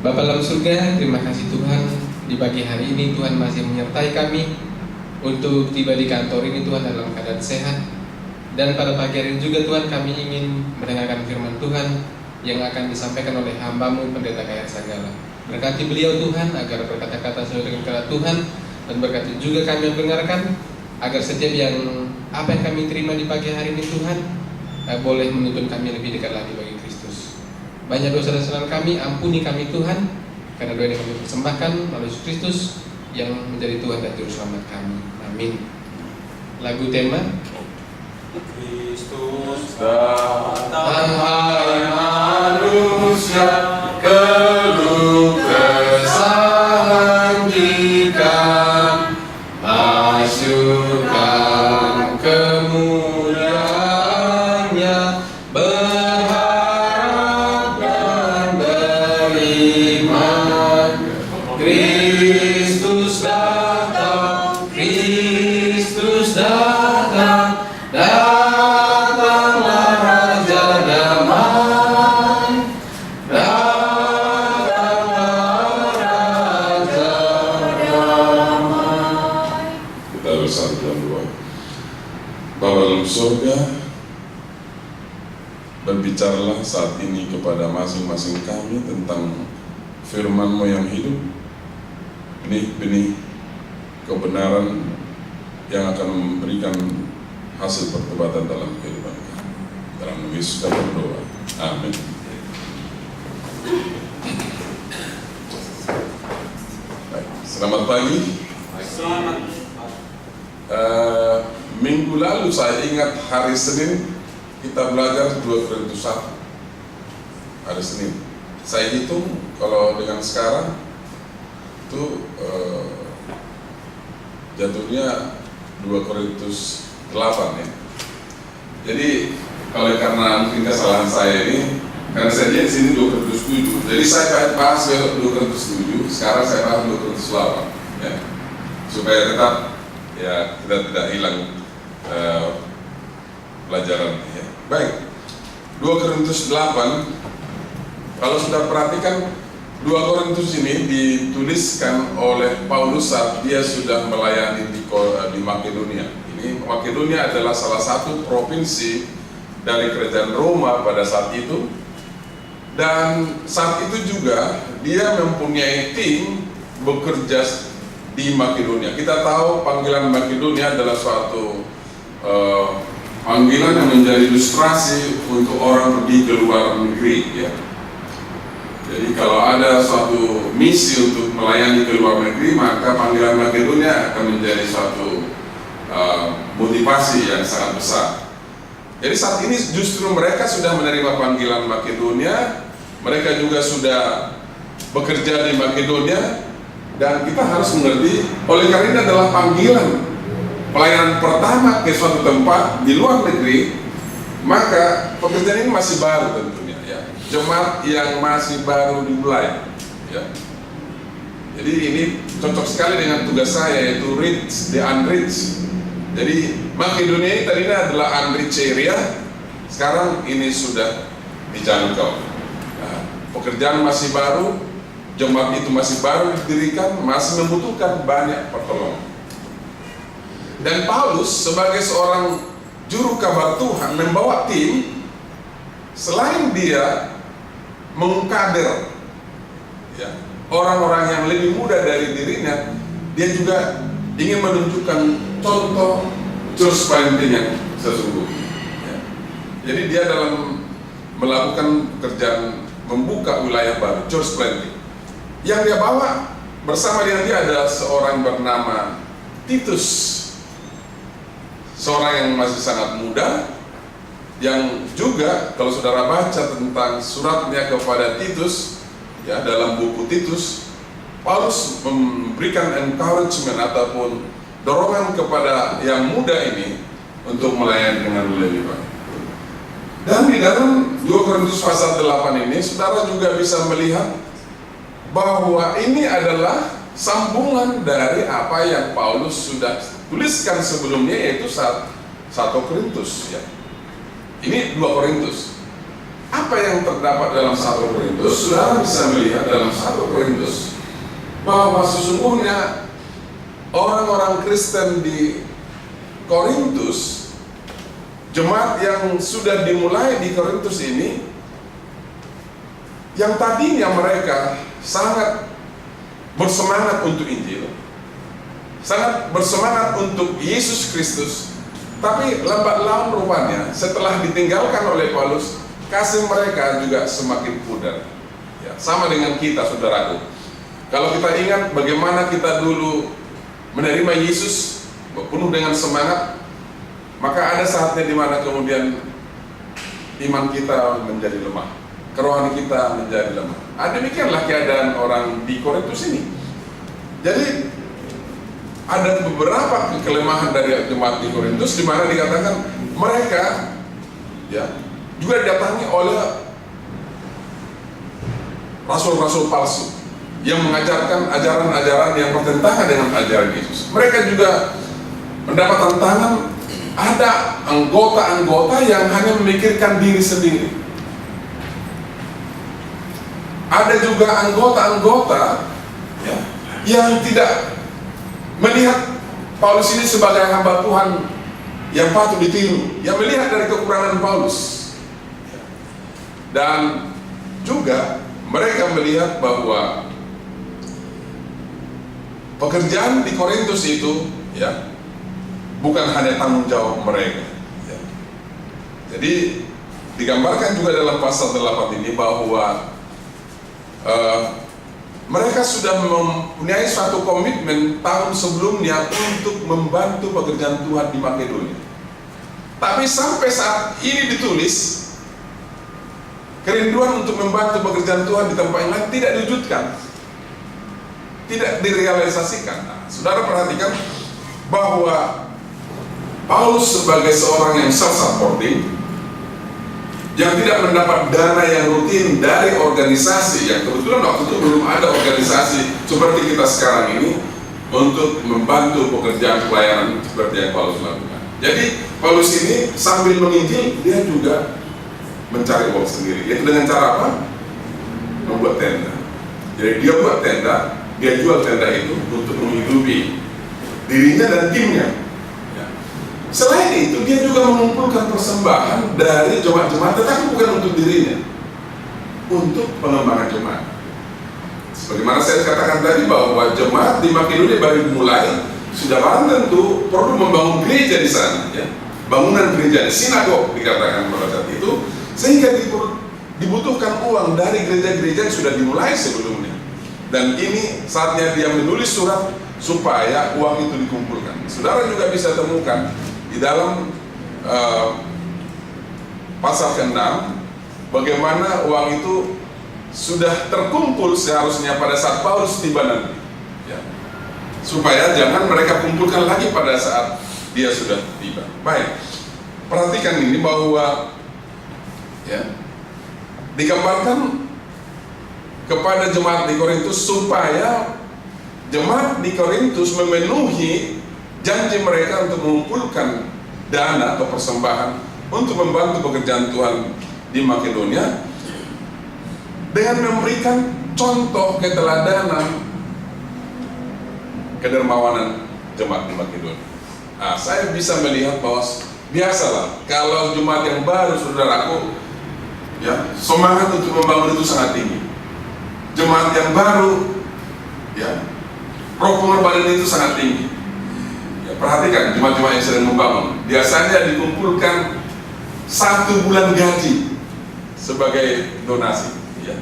Bapa dalam surga, terima kasih Tuhan, di pagi hari ini Tuhan masih menyertai kami untuk tiba di kantor ini Tuhan dalam keadaan sehat. Dan pada pagi hari ini juga Tuhan, kami ingin mendengarkan firman Tuhan yang akan disampaikan oleh hamba-Mu Pendeta Kayat Sagala. Berkati beliau Tuhan agar berkata-kata sesuai dengan kehendak Tuhan, dan berkati juga kami yang mendengarkan agar setiap yang apa yang kami terima di pagi hari ini Tuhan boleh menuntun kami lebih dekat lagi bagi Kristus. Banyak dosa dan kesalahan kami, ampuni kami Tuhan, karena doa ini kami persembahkan melalui Yesus Kristus yang menjadi Tuhan dan Juru Selamat kami. Amin. Lagu tema Kristus datang, hai manusia, keluh kesah hentikan, masukkan kemuliaannya, berharap dan beriman. Kristus datang, Kristus datang, datanglah Raja Damai, datanglah Raja Damai. Kita bersatu dalam doa. Bapa dalam surga, berbicaralah saat ini kepada masing-masing kami tentang firman-Mu yang hidup, benih-benih kebenaran yang akan memberikan hasil pertobatan dalam kehidupan kami. Dalam nama Yesus kita berdoa. Amin. Baik, selamat pagi. selamat. Minggu lalu saya ingat hari Senin kita belajar 2 Korintus 1. Hari Senin. Saya hitung kalau dengan sekarang itu jatuhnya 2 Korintus 8 ya. Jadi kalau karena mungkin kesalahan saya ini, karena saya lihat sini 2 Korintus 7. Jadi saya bahas 2 Korintus 7, sekarang saya bahas 2 Korintus 8 ya. Supaya tetap ya kita tidak hilang pelajaran ya. Baik. 2 Korintus 8, kalau sudah perhatikan 2 Korintus ini dituliskan oleh Paulus saat dia sudah melayani di Makedonia. Ini Makedonia adalah salah satu provinsi dari kerajaan Roma pada saat itu. Dan saat itu juga dia mempunyai tim bekerja di Makedonia. Kita tahu panggilan Makedonia adalah suatu panggilan yang menjadi ilustrasi untuk orang pergi ke luar negeri ya. Jadi kalau ada suatu misi untuk melayani ke luar negeri, maka panggilan Makedonia akan menjadi suatu motivasi yang sangat besar. Jadi saat ini justru mereka sudah menerima panggilan Makedonia, mereka juga sudah bekerja di Makedonia, dan kita harus mengerti, oleh karena ini adalah panggilan pelayanan pertama ke suatu tempat di luar negeri, maka pekerjaan ini masih baru tentunya ya. Jemaat yang masih baru dimulai ya. Jadi ini cocok sekali dengan tugas saya, yaitu reach the unreached. Jadi Makedonia ini tadinya adalah unreached area, sekarang ini sudah dijangkau. Nah, pekerjaan masih baru, jemaat itu masih baru didirikan, masih membutuhkan banyak pertolongan. Dan Paulus sebagai seorang juru kabar Tuhan membawa tim, selain dia mengkader ya, orang-orang yang lebih muda dari dirinya, dia juga ingin menunjukkan contoh church planting yang sesungguhnya ya. Jadi dia dalam melakukan pekerjaan membuka wilayah baru, church planting. Yang dia bawa bersama dengan dia adalah seorang bernama Titus, seorang yang masih sangat muda, yang juga kalau saudara baca tentang suratnya kepada Titus ya, dalam buku Titus, Paulus memberikan encouragement ataupun dorongan kepada yang muda ini untuk melayani dengan lebih baik. Dan di dalam 2 Korintus pasal 8 ini, saudara juga bisa melihat bahwa ini adalah sambungan dari apa yang Paulus sudah tuliskan sebelumnya, yaitu 1 Korintus ya. Ini 2 Korintus. apa yang terdapat dalam 1 Korintus, saudara bisa melihat dalam 1 Korintus bahwa sesungguhnya orang-orang Kristen di Korintus, jemaat yang sudah dimulai di Korintus ini, yang tadinya mereka sangat bersemangat untuk Injil, sangat bersemangat untuk Yesus Kristus, tapi lambat laun rupanya setelah ditinggalkan oleh Paulus, kasih mereka juga semakin pudar. Ya, sama dengan kita, saudaraku. Kalau kita ingat bagaimana kita dulu menerima Yesus penuh dengan semangat, maka ada saatnya di mana kemudian iman kita menjadi lemah, kerohanian kita menjadi lemah. Demikianlah keadaan orang di Korintus ini. Jadi ada beberapa kelemahan dari jemaat di Korintus, di mana dikatakan mereka ya juga didatangi oleh rasul-rasul palsu yang mengajarkan ajaran-ajaran yang bertentangan dengan ajaran Yesus. Mereka juga mendapat tantangan, ada anggota-anggota yang hanya memikirkan diri sendiri. Ada juga anggota-anggota ya, yang tidak melihat Paulus ini sebagai hamba Tuhan yang patut ditiru, yang melihat dari kekurangan Paulus. Dan juga mereka melihat bahwa pekerjaan di Korintus itu ya bukan hanya tanggung jawab mereka ya. Jadi digambarkan juga dalam pasal 8 ini bahwa mereka sudah mempunyai suatu komitmen tahun sebelumnya untuk membantu pekerjaan Tuhan di Makedonia. Tapi sampai saat ini ditulis, kerinduan untuk membantu pekerjaan Tuhan di tempat yang lain tidak diwujudkan, tidak direalisasikan. Nah, saudara perhatikan bahwa Paulus sebagai seorang yang self-supporting, yang tidak mendapat dana yang rutin dari organisasi, yang kebetulan waktu itu belum ada organisasi seperti kita sekarang ini untuk membantu pekerjaan pelayanan seperti yang Paulus lakukan. Jadi Paulus ini sambil menginjil, dia juga mencari uang sendiri. Itu dengan cara apa? Membuat tenda. Jadi dia buat tenda, dia jual tenda itu untuk menghidupi dirinya dan timnya. Selain itu, dia juga mengumpulkan persembahan dari jemaat-jemaat, tetapi bukan untuk dirinya, untuk pengembangan jemaat. Sebagaimana saya katakan tadi bahwa jemaat di Makedonia baru mulai, sudah barang tentu perlu membangun gereja di sana, ya. Bangunan gereja, sinagog dikatakan pada saat itu, sehingga dibutuhkan uang dari gereja-gereja yang sudah dimulai sebelumnya. Dan ini saatnya dia menulis surat supaya uang itu dikumpulkan. Saudara juga bisa temukan di dalam pasal ke-6 bagaimana uang itu sudah terkumpul seharusnya pada saat Paulus tiba nanti, ya. Supaya jangan mereka kumpulkan lagi pada saat dia sudah tiba. Baik, perhatikan ini bahwa ya, digambarkan kepada jemaat di Korintus supaya jemaat di Korintus memenuhi janji mereka untuk mengumpulkan dana atau persembahan untuk membantu pekerjaan Tuhan di Makedonia dengan memberikan contoh keteladanan kedermawanan jemaat di Makedonia. Nah, saya bisa melihat bahwa biasalah kalau jemaat yang baru, saudaraku, ya, semangat untuk membangun itu sangat tinggi. Jemaat yang baru, ya, roh pengorbanan itu sangat tinggi. Ya, perhatikan jemaat-jemaat yang sedang membangun, biasanya dikumpulkan 1 bulan gaji sebagai donasi, ya,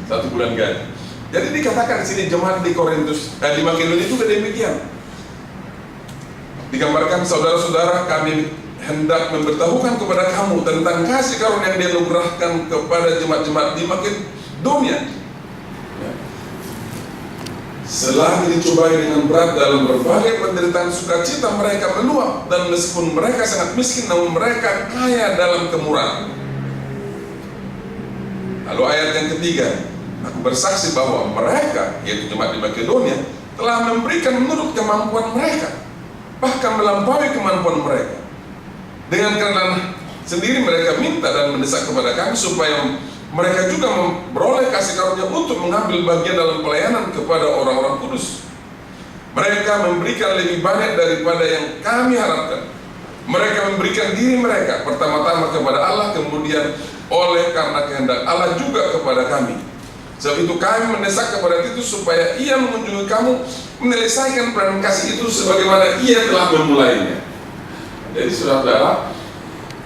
1 bulan gaji. Jadi dikatakan di sini jemaat di Korintus, di Makedonia juga demikian. Digambarkan, saudara-saudara, kami hendak memberitahukan kepada kamu tentang kasih karunia yang dianugerahkan kepada jemaat-jemaat di Makedonia. Selagi dicobai dengan berat dalam berbagai penderitaan, sukacita mereka meluap, dan meskipun mereka sangat miskin, namun mereka kaya dalam kemurahan. Lalu ayat yang ketiga, aku bersaksi bahwa mereka, yaitu jemaat di Makedonia, telah memberikan menurut kemampuan mereka, bahkan melampaui kemampuan mereka, dengan karena sendiri mereka minta dan mendesak kepada kami supaya mereka juga memperoleh kasih karunia untuk mengambil bagian dalam pelayanan kepada orang-orang kudus. Mereka memberikan lebih banyak daripada yang kami harapkan. Mereka memberikan diri mereka pertama-tama kepada Allah, kemudian oleh karena kehendak Allah juga kepada kami. Sebab itu kami mendesak kepada Titus supaya ia mengunjungi kamu, menyelesaikan pelayanan kasih itu sebagaimana ia telah memulainya. Jadi saudara,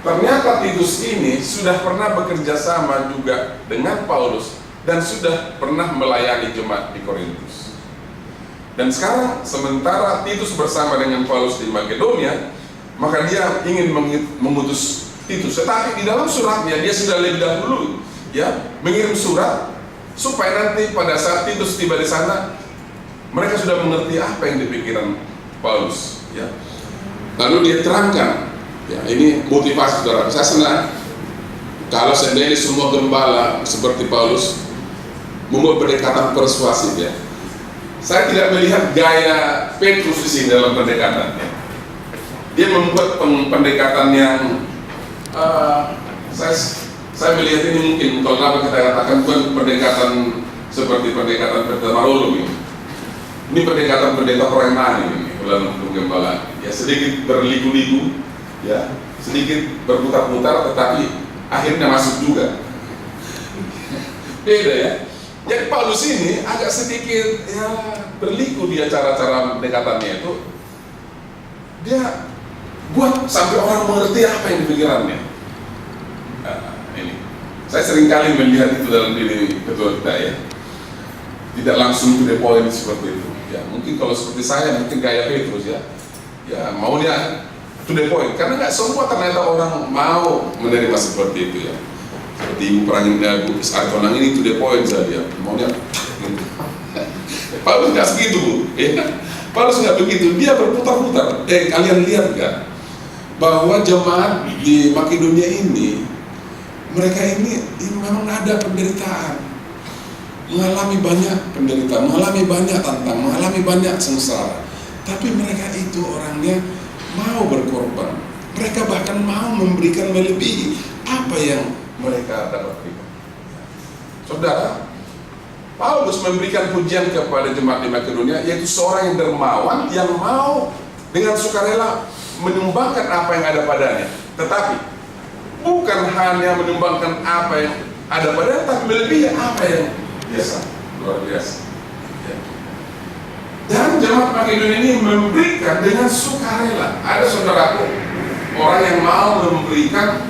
ternyata Titus ini sudah pernah bekerja sama juga dengan Paulus dan sudah pernah melayani jemaat di Korintus. Dan sekarang sementara Titus bersama dengan Paulus di Makedonia, maka dia ingin mengutus Titus. Tetapi di dalam suratnya dia sudah lebih dahulu mengirim surat supaya nanti pada saat Titus tiba di sana mereka sudah mengerti apa yang dipikirkan Paulus. Lalu dia terangkan. Ini motivasi saudara. Saya senang kalau seandainya semua gembala seperti Paulus membuat pendekatan persuasif Saya tidak melihat gaya Petrus di sini dalam pendekatannya. Dia membuat pendekatan yang saya melihat ini mungkin kalau kita katakan bukan pendekatan seperti pendekatan Marulum ini. Ini pendekatan pendeta Premani ini dalam pengembalaan. Sedikit berliku-liku. Sedikit berputar-putar tetapi akhirnya masuk juga. Beda Jadi Paulus ini agak sedikit berliku dia cara-cara pendekatannya itu. Dia buat sampai orang mengerti apa yang dipikirannya. Ini saya seringkali melihat itu dalam diri ketua kita tidak langsung to the point seperti itu. Mungkin kalau seperti saya mungkin gaya Petrus maunya to the point, karena nggak semua ternyata orang mau menerima seperti itu seperti Ibu Pranginda, Bu Arkonang ini to the point saja, maunya Paulus nggak segitu Bu, Paulus nggak begitu, dia berputar-putar. Kalian lihat nggak bahwa jemaat di Makedonia ini mereka ini memang ada penderitaan, mengalami banyak penderitaan, mengalami banyak tantangan, mengalami banyak sengsara, tapi mereka itu orangnya mau berkorban. Mereka bahkan mau memberikan melebihi apa yang mereka dapat berikan. Saudara, Paulus memberikan pujian kepada jemaat di Makedonia, yaitu seorang yang dermawan yang mau dengan sukarela menyumbangkan apa yang ada padanya. Tetapi bukan hanya menyumbangkan apa yang ada padanya, tapi melebihi apa yang biasa, luar biasa. Dan jemaat Makedonia ini memberikan dengan sukarela. Ada saudaraku, orang yang mau memberikan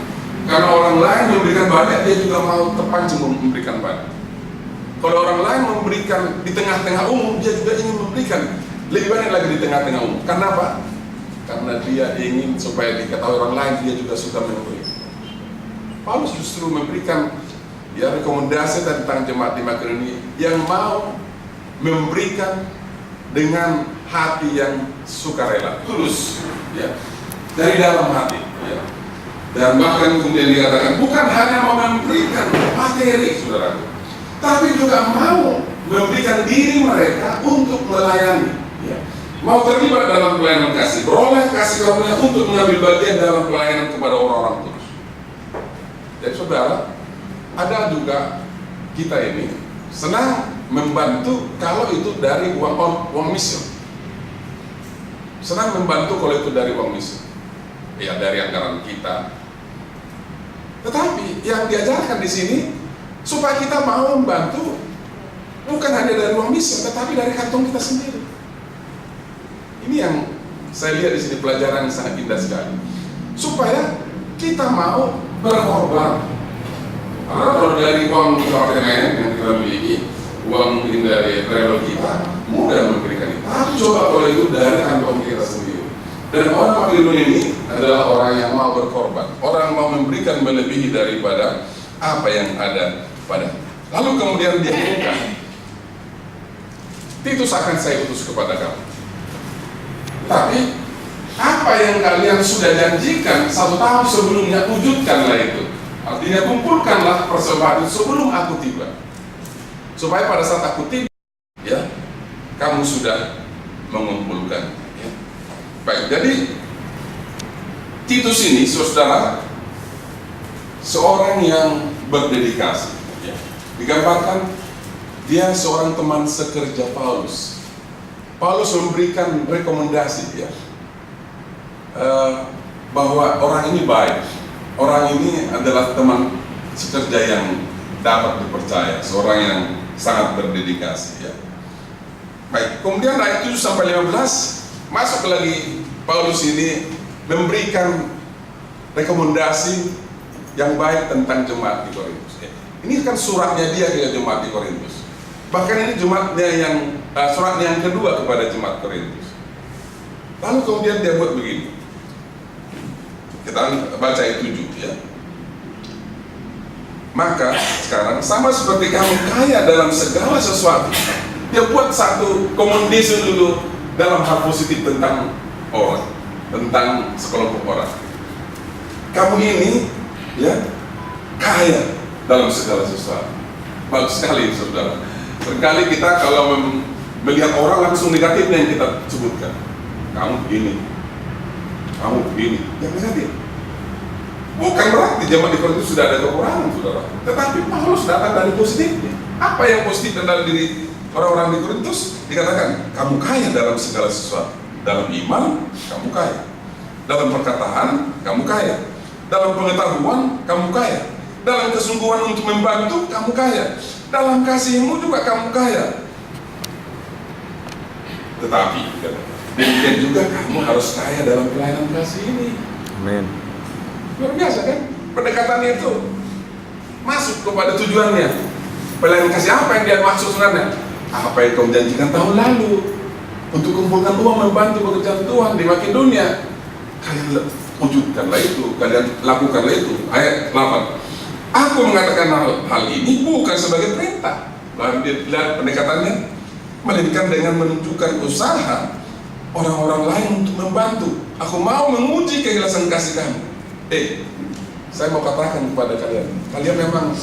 karena orang lain memberikan banyak, dia juga mau terpancing memberikan banyak. Kalau orang lain memberikan di tengah-tengah umum, dia juga ingin memberikan lebih banyak lagi di tengah-tengah umum. Kenapa? Karena dia ingin supaya diketahui orang lain, dia juga suka memberi. Paulus justru memberikan rekomendasi tentang jemaat di Makedonia yang mau memberikan dengan hati yang sukarela, tulus, dari dalam hati, Dan bahkan kemudian dikatakan bukan hanya mau memberikan materi, saudaraku, tapi juga mau memberikan diri mereka untuk melayani, mau terlibat dalam pelayanan kasih, beroleh kasih karunia untuk mengambil bagian dalam pelayanan kepada orang-orang kudus. Jadi saudara, ada juga kita ini senang membantu kalau itu dari uang misi. Senang membantu kalau itu dari uang misi, dari anggaran kita. Tetapi yang diajarkan di sini supaya kita mau membantu bukan hanya dari uang misi, tetapi dari kantong kita sendiri. Ini yang saya lihat di sini pelajaran yang sangat indah sekali. Supaya kita mau berkorban. Karena kalau dari uang apartemen yang kita miliki, uang mungkin dari travel kita, mudah memberikan itu. Tapi coba kalau itu dari kantong kita sendiri. Dan orang Makedonia ini adalah orang yang mau berkorban, orang mau memberikan melebihi daripada apa yang ada pada. Lalu kemudian dia umumkan, Titus akan saya utus kepada kamu. Tapi apa yang kalian sudah janjikan 1 tahun sebelumnya, wujudkanlah itu. Artinya kumpulkanlah persembahan sebelum aku tiba, supaya pada saat aku tiba, kamu sudah mengumpulkan. Baik, jadi Titus ini, saudara, seorang yang berdedikasi. Ya. Digambarkan dia seorang teman sekerja Paulus. Paulus memberikan rekomendasi ya, bahwa orang ini baik, orang ini adalah teman sekerja yang dapat dipercaya, seorang yang sangat berdedikasi ya. Baik, kemudian ayat 7 sampai 15 masuk lagi Paulus ini memberikan rekomendasi yang baik tentang jemaat di Korintus. Ini kan suratnya dia ke jemaat di Korintus. Bahkan ini jemaatnya yang surat yang kedua kepada jemaat Korintus. Lalu kemudian dia buat begini. Kita baca ayat 7 ya. Maka sekarang sama seperti kamu kaya dalam segala sesuatu. Dia buat satu commendation dulu dalam hal positif tentang orang, tentang sekelompok orang. Kamu ini ya kaya dalam segala sesuatu. Bagus sekali saudara. Seringkali kita kalau melihat orang langsung negatifnya yang kita sebutkan. Kamu begini, kamu begini, yang negatif. Bukan berarti jemaat di Korintus sudah ada kekurangan, saudara. Tetapi Paulus datang dari positifnya. Apa yang positif dalam diri orang-orang di Korintus? Dikatakan, kamu kaya dalam segala sesuatu. Dalam iman, kamu kaya. Dalam perkataan, kamu kaya. Dalam pengetahuan, kamu kaya. Dalam kesungguhan untuk membantu, kamu kaya. Dalam kasihmu juga kamu kaya. Tetapi, demikian juga kamu harus kaya dalam pelayanan kasih ini. Amin. Luar biasa kan? Pendekatannya itu masuk kepada tujuannya. Pelayanan kasih apa yang dia maksud sebenarnya? Apa yang kau janjikan tahun lalu untuk kumpulkan uang membantu pekerjaan Tuhan di Makedonia. Kalian wujudkanlah itu, kalian lakukanlah itu. Ayat 8. Aku mengatakan hal ini bukan sebagai perintah. Lalu dia lihat pendekatannya, melainkan dengan menunjukkan usaha orang-orang lain untuk membantu. Aku mau menguji keikhlasan kasih kamu. Saya mau katakan kepada kalian, kalian memang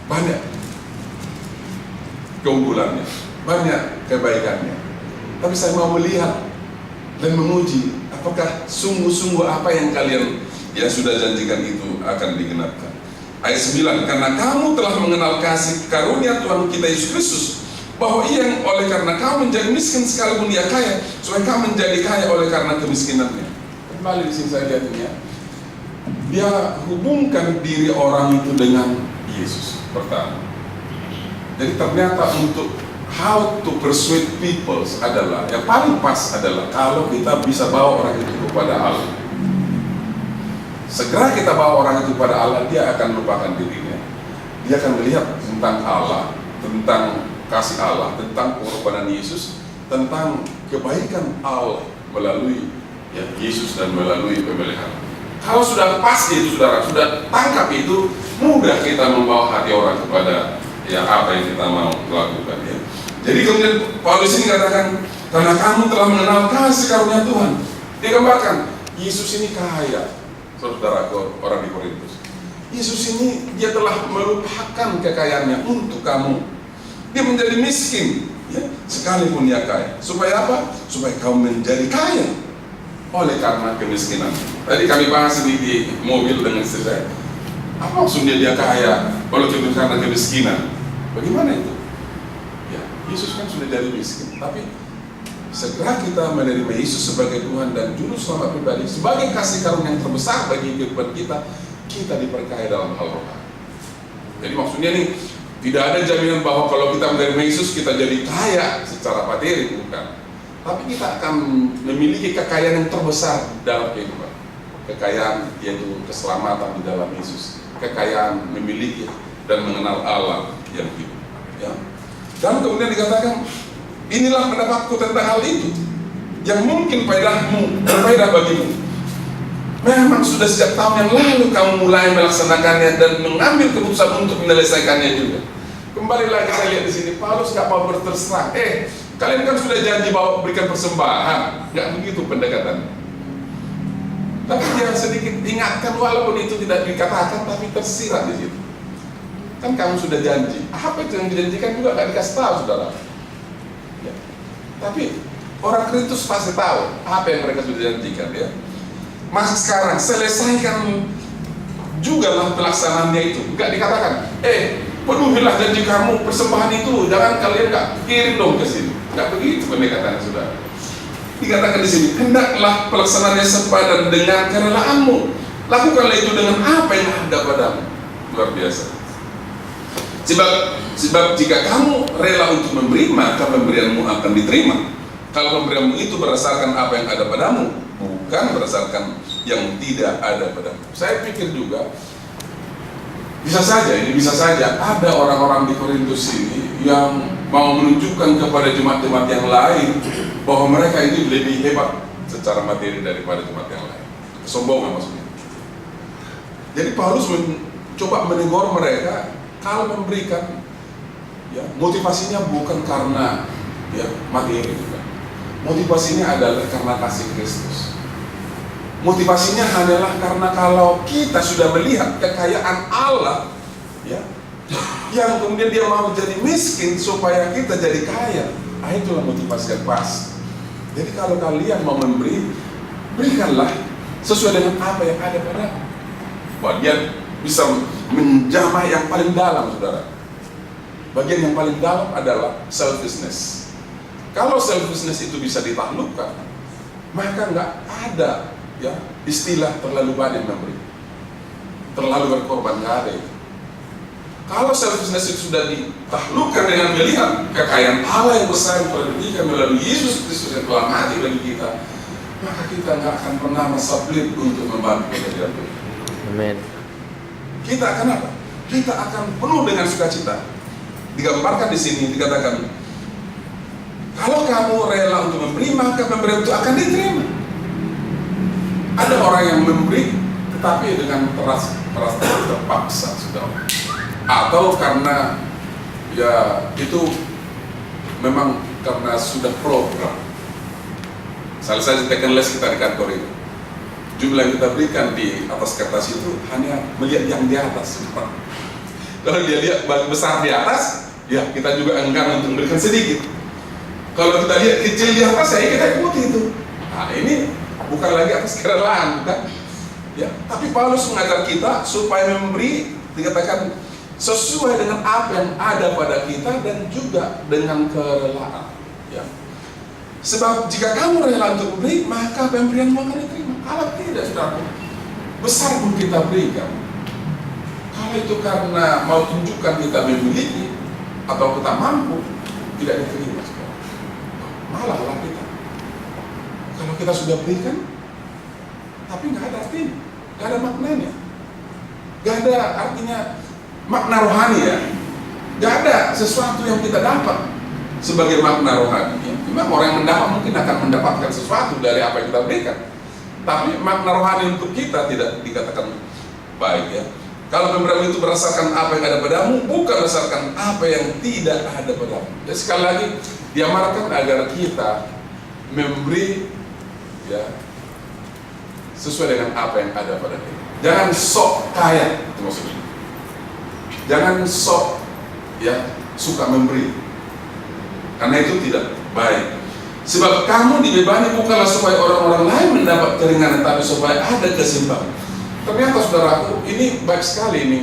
banyak keunggulannya, banyak kebaikannya. Tapi saya mau melihat dan menguji apakah sungguh-sungguh apa yang kalian yang sudah janjikan itu akan digenapkan. Ayat 9, karena kamu telah mengenal kasih karunia Tuhan kita Yesus Kristus, bahwa ia yang oleh karena kamu menjadi miskin sekalipun ia kaya, supaya kamu menjadi kaya oleh karena kemiskinannya. Kembali di sini saya lihat ini ya. Dia hubungkan diri orang itu dengan Yesus pertama. Jadi ternyata untuk how to persuade people adalah yang paling pas adalah kalau kita bisa bawa orang itu kepada Allah. Segera kita bawa orang itu kepada Allah, dia akan lupakan dirinya. Dia akan melihat tentang Allah, tentang kasih Allah, tentang pengorbanan Yesus, tentang kebaikan Allah melalui ya, Yesus dan melalui pemeliharaan. Kalau sudah pasti itu saudara, sudah tangkap itu, mudah kita membawa hati orang kepada ya apa yang kita mau lakukan ya. Jadi kemudian Paulus ini katakan, karena kamu telah mengenal kasih karunia Tuhan. Dia gambarkan, Yesus ini kaya, saudara orang di Korintus. Yesus ini dia telah melupakan kekayaannya untuk kamu. Dia menjadi miskin, ya, sekalipun dia kaya. Supaya apa? Supaya kamu menjadi kaya oleh karena kemiskinan. Tadi kami bahas ini di mobil dengan istri saya. Apa maksudnya dia kaya kalau karena kemiskinan? Bagaimana itu? Ya, Yesus kan sudah jadi miskin, tapi segera kita menerima Yesus sebagai Tuhan dan Juru Selamat pribadi, sebagai kasih karunia yang terbesar bagi kehidupan kita, kita diperkaya dalam hal rohani. Jadi maksudnya nih, tidak ada jaminan bahwa kalau kita menerima Yesus kita jadi kaya secara materi, bukan. Tapi kita akan memiliki kekayaan yang terbesar dalam kehidupan. Kekayaan yaitu keselamatan di dalam Yesus. Kekayaan memiliki dan mengenal Allah yang hidup. Ya. Dan kemudian dikatakan, inilah pendapatku tentang hal itu, yang mungkin berfaedah bagimu. Memang sudah sejak tahun yang lalu kamu mulai melaksanakannya dan mengambil keputusan untuk menyelesaikannya juga. Kembali lagi saya lihat di sini, Paulus nggak mau berterus terang. Kalian kan sudah janji bawa berikan persembahan, nggak begitu pendekatannya. Tapi dia sedikit ingatkan, walaupun itu tidak dikatakan, tapi tersirat di situ. Kan kamu sudah janji, apa itu yang dijanjikan juga nggak dikasih tahu, saudara. Ya. Tapi orang Korintus pasti tahu apa yang mereka sudah janjikan, ya. Masa sekarang selesaikan jugalah pelaksanaannya itu. Enggak dikatakan, penuhilah janji kamu, persembahan itu, jangan kalian nggak kirim dong ke sini. Nggak begitu pendekatannya, saudara. Dikatakan di sini, hendaklah pelaksanaannya sepadan dengan kerelaanmu. Lakukanlah itu dengan apa yang ada padamu. Luar biasa. Sebab jika kamu rela untuk memberi, maka pemberianmu akan diterima. Kalau pemberianmu itu berdasarkan apa yang ada padamu, bukan berdasarkan yang tidak ada padamu. Saya pikir juga bisa saja ada orang-orang di Korintus ini yang mau menunjukkan kepada jemaat-jemaat yang lain bahwa mereka ini lebih hebat secara materi daripada jemaat yang lain. Kesombongan maksudnya. Jadi Paulus mencoba menegur mereka kalau memberikan, ya, motivasinya bukan karena ya materi juga. Motivasinya adalah karena kasih Kristus. Motivasinya hanyalah karena kalau kita sudah melihat kekayaan Allah, ya, yang kemudian dia mau jadi miskin supaya kita jadi kaya. Itulah motivasi yang pas. Jadi kalau kalian mau memberi, berikanlah sesuai dengan apa yang ada padamu. Bagian bisa menjamah yang paling dalam, saudara. Bagian yang paling dalam adalah selfishness. Kalau selfishness itu bisa ditaklukkan, maka nggak ada, ya, istilah terlalu banyak memberi, terlalu berkorban, nggak ada itu. Kalau selfishness itu sudah ditaklukkan dengan melihat kekayaan Allah yang besar yang telah diberikan melalui Yesus Kristus yang telah mati bagi kita, maka kita nggak akan pernah masablit untuk membantu pekerjaan Tuhan. Amin. Kita akan apa? Kita akan penuh dengan sukacita. Digambarkan di sini, dikatakan, kalau kamu rela untuk memberi, maka pemberian itu akan diterima. Ada orang yang memberi, tetapi dengan terpaksa, saudara. Atau karena ya itu memang karena sudah program. Salah satu tekan les kita di kantor itu, jumlah yang kita berikan di atas kertas itu hanya melihat yang di atas. Kalau dia lihat paling besar di atas, ya kita juga enggan untuk memberikan sedikit. Kalau kita lihat kecil di atas, ya kita ikuti itu. Nah, ini bukan lagi atas kerelaan, bukan? Ya, tapi Paulus mengajar kita supaya memberi, dikatakan sesuai dengan apa yang ada pada kita dan juga dengan kerelaan. Ya. Sebab jika kamu rela untuk memberi, maka pemberianmu akan diterima. Kalau tidak, saudara, besar pun kita berikan, kalau itu karena mau tunjukkan kita memiliki atau kita mampu, tidak diterima, saudara. Malahlah kita. Kalau kita sudah berikan, tapi nggak ada artinya, nggak ada maknanya, nggak ada artinya makna rohani, ya, nggak ada sesuatu yang kita dapat sebagai makna rohani. Ya. Memang orang yang mendapat mungkin akan mendapatkan sesuatu dari apa yang kita berikan, tapi makna rohani untuk kita tidak dikatakan baik, ya. Kalau pemberian itu berdasarkan apa yang ada padamu, bukan berdasarkan apa yang tidak ada padamu. Jadi sekali lagi diamarkan agar kita memberi, ya, sesuai dengan apa yang ada pada kita. Jangan sok kaya, itu maksudnya. Jangan sok, ya, suka memberi, karena itu tidak baik. Sebab kamu dibebani bukanlah supaya orang-orang lain mendapat keringanan, tapi supaya ada keseimbangan. Ternyata saudaraku, ini baik sekali ini.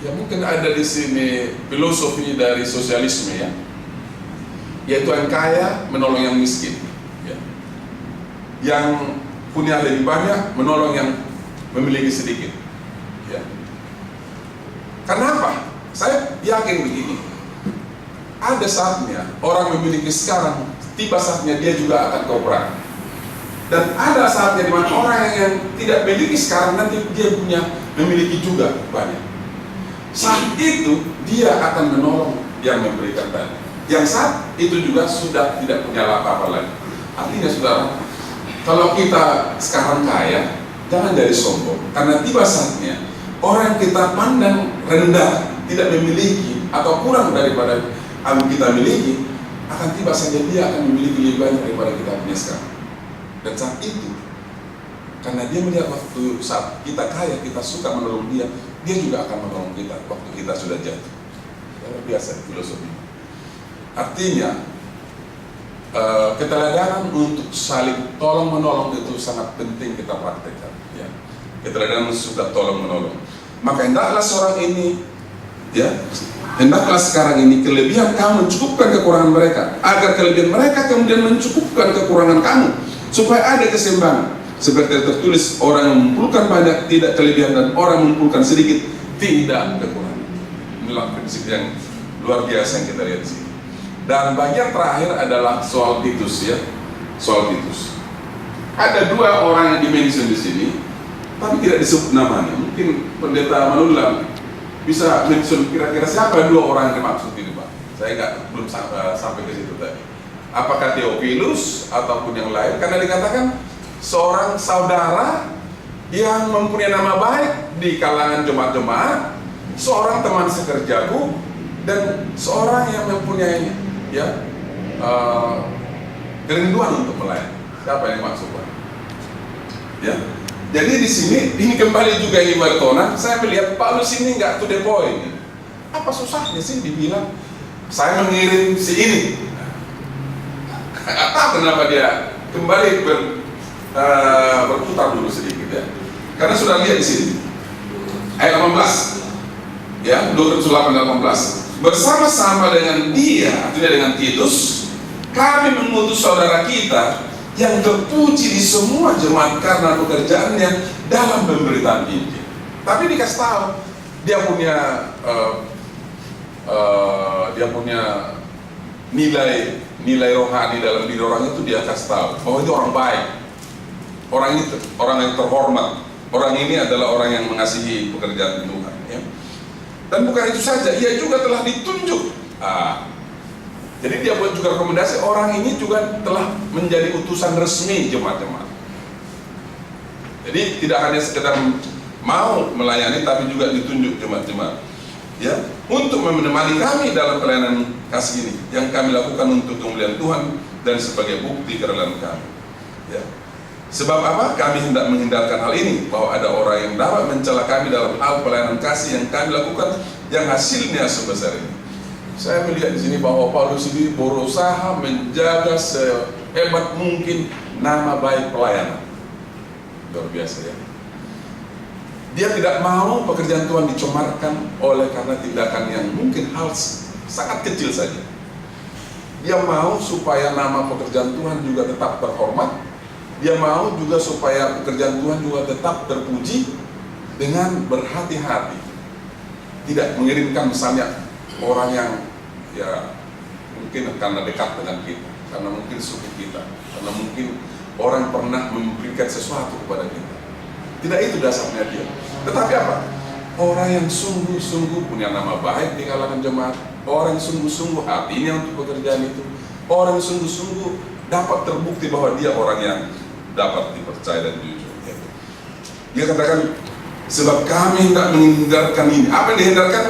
Ya, mungkin ada di sini filosofi dari sosialisme, ya, yaitu yang kaya menolong yang miskin, ya. Yang punya lebih banyak menolong yang memiliki sedikit, ya. Kenapa? Saya yakin begini, ada saatnya orang memiliki sekarang, tiba saatnya dia juga akan kekurangan. Dan ada saatnya di mana orang yang tidak memiliki sekarang nanti dia memiliki juga banyak. Saat itu dia akan menolong yang memberikan tadi. Yang saat itu juga sudah tidak punya apa-apa lagi. Artinya, saudara, kalau kita sekarang kaya, jangan jadi sombong, karena tiba saatnya orang yang kita pandang rendah, tidak memiliki atau kurang daripada yang kita miliki, akan tiba saja dia akan memiliki lebih banyak daripada kita punya sekarang. Dan saat itu, karena dia melihat waktu saat kita kaya, kita suka menolong dia, dia juga akan menolong kita waktu kita sudah jatuh. Luar biasa filosofi. Artinya, keteladanan untuk saling tolong menolong itu sangat penting kita praktekkan, ya. Keteladanan suka tolong menolong. Maka hendaklah seorang ini, ya, hendaklah sekarang ini kelebihan kamu mencukupkan kekurangan mereka, agar kelebihan mereka kemudian mencukupkan kekurangan kamu, supaya ada keseimbangan. Seperti tertulis, orang yang mengumpulkan banyak tidak kelebihan, dan orang yang mengumpulkan sedikit tidak kekurangan. Inilah prinsip yang luar biasa yang kita lihat di sini. Dan bagian terakhir adalah soal Titus, ya, soal Titus. Ada dua orang yang dimention di sini, tapi tidak disebut namanya. Mungkin pendeta Manulang bisa mention kira-kira siapa dua orang yang dimaksud ini, Pak? Saya belum sampai ke situ tadi. Apakah Theophilus ataupun yang lain? Karena dikatakan seorang saudara yang mempunyai nama baik di kalangan jemaat-jemaat, seorang teman sekerjaku, dan seorang yang mempunyai, ya, kerinduan untuk melayani. Siapa yang maksud, Pak? Ya. Jadi di sini ini kembali juga ini Bartona. Saya melihat Paulus ini nggak to the point. Apa susahnya sih dibilang saya mengirim si ini? Atau kenapa dia kembali berputar dulu sedikit, ya? Karena sudah lihat di sini ayat 18, ya, 2 Korintus 8:18. Bersama-sama dengan dia, artinya dengan Titus, kami mengutus saudara kita yang terpuji di semua jemaat karena pekerjaannya dalam pemberitaan Injil. Tapi dikasih tahu dia punya nilai rohani dalam diri orang itu. Dia kasih tahu bahwa itu orang baik, orang itu orang yang terhormat, orang ini adalah orang yang mengasihi pekerjaan Tuhan, ya. Dan bukan itu saja, ia juga telah ditunjuk. Jadi dia buat juga rekomendasi, orang ini juga telah menjadi utusan resmi jemaat-jemaat. Jadi tidak hanya sekedar mau melayani, tapi juga ditunjuk jemaat-jemaat, ya, untuk menemani kami dalam pelayanan kasih ini yang kami lakukan untuk kemuliaan Tuhan dan sebagai bukti kerelaan kami, ya. Sebab apa? Kami hendak menghindarkan hal ini, bahwa ada orang yang dapat mencela kami dalam hal pelayanan kasih yang kami lakukan, yang hasilnya sebesar ini. Saya melihat di sini bahwa Paulus ini berusaha menjaga sehebat mungkin nama baik pelayanan. Luar biasa, ya. Dia tidak mau pekerjaan Tuhan dicemarkan oleh karena tindakan yang mungkin hal sangat kecil saja. Dia mau supaya nama pekerjaan Tuhan juga tetap terhormat. Dia mau juga supaya pekerjaan Tuhan juga tetap terpuji dengan berhati-hati. Tidak mengirimkan misalnya orang yang, ya, mungkin karena dekat dengan kita, karena mungkin suku kita, karena mungkin orang pernah memberikan sesuatu kepada kita. Tidak itu dasarnya dia. Tetapi apa? Orang yang sungguh-sungguh punya nama baik di kalangan jemaat, orang yang sungguh-sungguh hatinya untuk pekerjaan itu, orang yang sungguh-sungguh dapat terbukti bahwa dia orang yang dapat dipercaya dan jujur. Dia katakan, sebab kami hendak menghindarkan ini. Apa yang dihindarkan?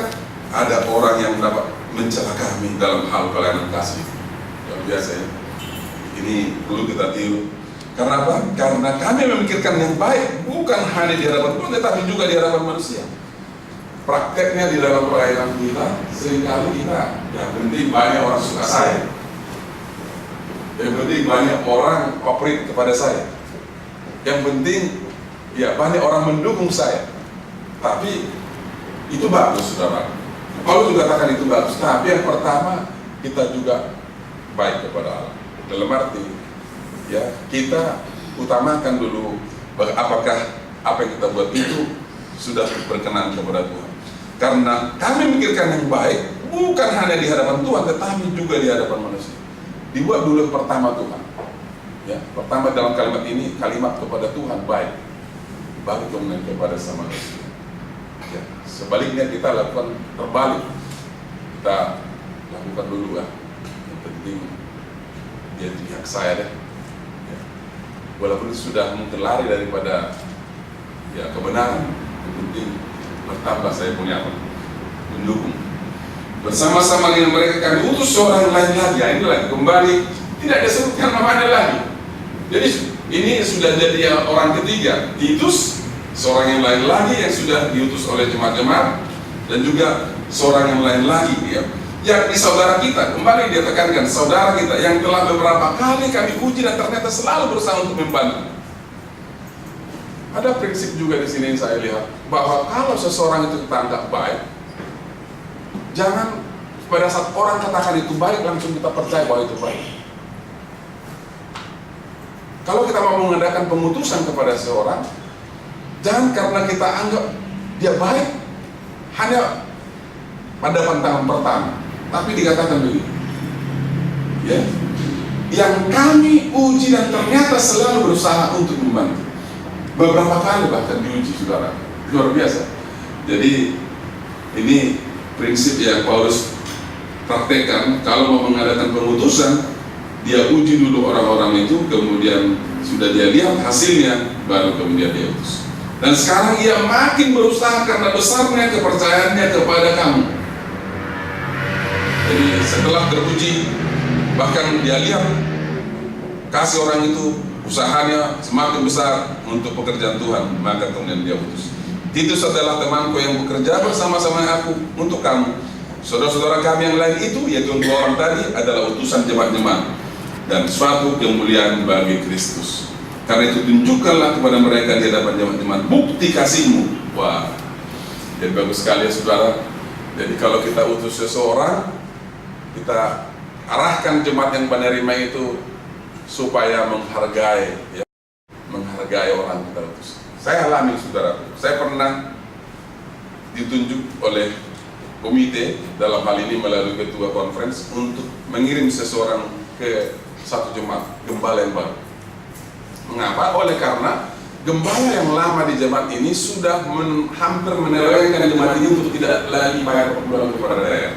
Ada orang yang dapat mencela kami dalam hal pelayanan kasih. Luar biasa, ya. Ini perlu kita tiru. Karena apa? Karena kami memikirkan yang baik, bukan hanya di hadapan Tuhan, tetapi juga di hadapan manusia. Prakteknya di dalam pelayanan kita, seringkali kita, yang penting banyak orang suka saya, yang penting banyak orang favorit kepada saya, yang penting, ya, banyak orang mendukung saya. Tapi itu bagus, saudara. Paulus juga katakan itu bagus. Tapi yang pertama, kita juga baik kepada Allah. Dalam arti, ya, kita utamakan dulu apakah apa yang kita buat itu sudah berkenan kepada Tuhan. Karena kami memikirkan yang baik bukan hanya di hadapan Tuhan, tetapi juga di hadapan manusia. Dibuat dulu yang pertama Tuhan, ya. Pertama dalam kalimat ini, kalimat kepada Tuhan baik, baru kemudian kepada sama manusia, ya. Sebaliknya kita lakukan terbalik, kita lakukan dulu, yang penting dia di pihak saya deh, ya. Walaupun sudah mungkin lari daripada, ya, kebenaran, yang penting bertambah saya punya mendukung. Bersama-sama dengan mereka kami utus seorang lain lagi. Ya, ini lagi kembali tidak disebutkan namanya lagi. Jadi ini sudah jadi orang ketiga, Titus, seorang yang lain lagi yang sudah diutus oleh jemaat-jemaat, dan juga seorang yang lain lagi, ya, yakni saudara kita. Kembali dia tekankan, saudara kita yang telah beberapa kali kami uji dan ternyata selalu berusaha untuk membantu. Ada prinsip juga di sini yang saya lihat. bahwa kalau seseorang itu kita anggap baik, jangan pada saat orang katakan itu baik langsung kita percaya bahwa itu baik. Kalau kita mau mengadakan pemutusan kepada seseorang, jangan karena kita anggap dia baik hanya pada pandangan pertama, tapi dikatakan begini, ya, yang kami uji dan ternyata selalu berusaha untuk membantu. Beberapa kali bahkan diuji, saudara, luar biasa. Jadi ini prinsip yang Paulus praktekkan. Kalau mau mengadakan pemutusan, dia uji dulu orang-orang itu, kemudian sudah dia lihat hasilnya, baru kemudian dia utus. Dan sekarang ia makin berusaha karena besarnya kepercayaannya kepada kamu. Jadi setelah teruji, bahkan dia lihat kasih orang itu usahanya semakin besar untuk pekerjaan Tuhan, maka kemudian dia utus. Titus adalah temanku yang bekerja bersama-sama aku untuk kamu. Saudara-saudara kami yang lain itu, yaitu dua orang tadi, adalah utusan jemaat-jemaat dan suatu kemuliaan bagi Kristus. Karena itu tunjukkanlah kepada mereka di hadapan jemaat-jemaat bukti kasihmu. Wah, jadi bagus sekali ya saudara. Jadi kalau kita utus seseorang, kita arahkan jemaat yang menerima itu supaya menghargai, ya, menghargai orang kita utus. Saya alami saudara, saya pernah ditunjuk oleh komite dalam hal ini melalui ketua conference untuk mengirim seseorang ke satu jemaat, gembala yang baru. Mengapa? Oleh karena gembala yang lama di jemaat ini sudah hampir menyelewengkan jemaat ini untuk tidak lagi bayar perpuluhan kepada daerah.